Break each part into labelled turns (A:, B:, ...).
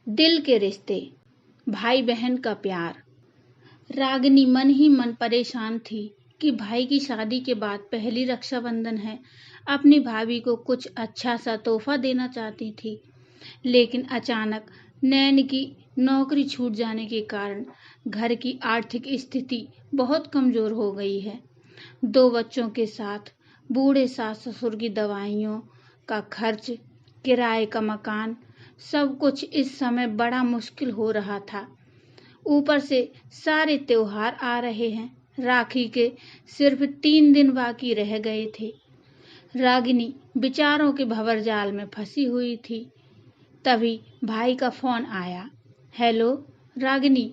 A: दिल के रिश्ते, भाई बहन का प्यार। रागिनी मन ही मन परेशान थी कि भाई की शादी के बाद पहली रक्षाबंधन है। अपनी भाभी को कुछ अच्छा सा तोहफा देना चाहती थी, लेकिन अचानक नैन की नौकरी छूट जाने के कारण घर की आर्थिक स्थिति बहुत कमजोर हो गई है। 2 बच्चों के साथ बूढ़े सास ससुर की दवाइयों का खर्च, किराए का मकान, सब कुछ इस समय बड़ा मुश्किल हो रहा था। ऊपर से सारे त्योहार आ रहे हैं। राखी के सिर्फ 3 दिन बाकी रह गए थे। रागिनी विचारों के भंवरजाल में फंसी हुई थी। तभी भाई का फोन आया। हेलो रागिनी,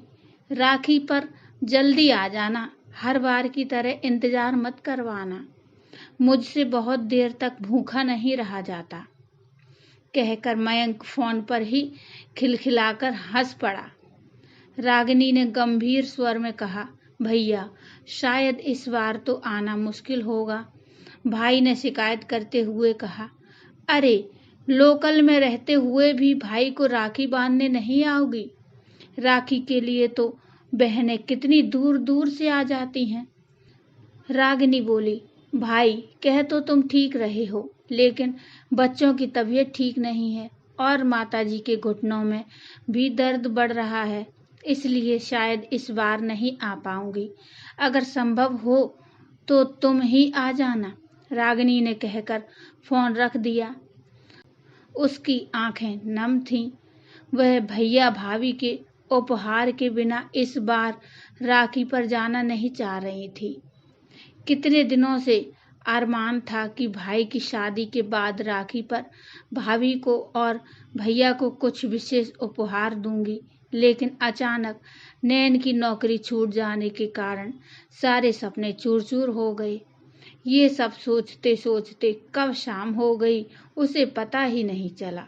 A: राखी पर जल्दी आ जाना, हर बार की तरह इंतजार मत करवाना, मुझसे बहुत देर तक भूखा नहीं रहा जाता, कहकर मयंक फोन पर ही खिलखिलाकर हंस पड़ा। रागिनी ने गंभीर स्वर में कहा, भैया शायद इस बार तो आना मुश्किल होगा। भाई ने शिकायत करते हुए कहा, अरे लोकल में रहते हुए भी भाई को राखी बांधने नहीं आओगी? राखी के लिए तो बहनें कितनी दूर दूर से आ जाती हैं। रागिनी बोली, भाई कह तो तुम ठीक रहे हो, लेकिन बच्चों की तबीयत ठीक नहीं है और माताजी के घुटनों में भी दर्द बढ़ रहा है, इसलिए शायद इस बार नहीं आ पाऊंगी। अगर संभव हो तो तुम ही आ जाना, रागिनी ने कहकर फोन रख दिया। उसकी आंखें नम थीं। वह भैया भाभी के उपहार के बिना इस बार राखी पर जाना नहीं चाह रही थी। कितने दिनों से अरमान था कि भाई की शादी के बाद राखी पर भाभी को और भैया को कुछ विशेष उपहार दूंगी, लेकिन अचानक नैन की नौकरी छूट जाने के कारण सारे सपने चूर-चूर हो गए। ये सब सोचते सोचते कब शाम हो गई उसे पता ही नहीं चला।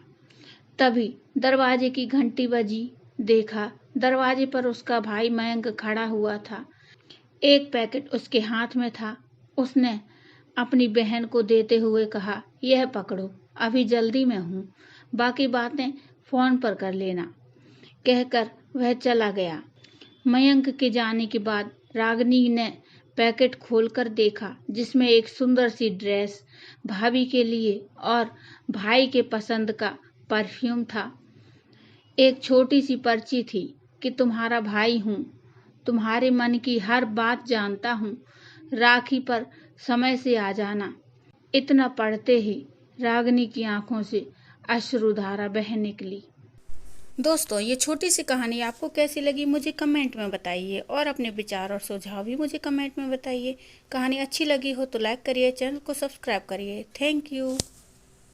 A: तभी दरवाजे की घंटी बजी। देखा, दरवाजे पर उसका भाई मयंक खड़ा हुआ था। एक पैकेट उसके हाथ में था। उसने अपनी बहन को देते हुए कहा, यह पकड़ो, अभी जल्दी में हूँ, बाकी बातें फोन पर कर लेना, कहकर वह चला गया। मयंक के जाने के बाद रागिनी ने पैकेट खोलकर देखा, जिसमें एक सुंदर सी ड्रेस भाभी के लिए और भाई के पसंद का परफ्यूम था। एक छोटी सी पर्ची थी कि तुम्हारा भाई हूँ, तुम्हारे मन की हर बात जानता हूँ, राखी पर समय से आ जाना। इतना पढ़ते ही रागिनी की आंखों से अश्रुधारा बह निकली। दोस्तों, ये छोटी सी कहानी आपको कैसी लगी मुझे कमेंट में बताइए और अपने विचार और सुझाव भी मुझे कमेंट में बताइए। कहानी अच्छी लगी हो तो लाइक करिए, चैनल को सब्सक्राइब करिए। Thank you.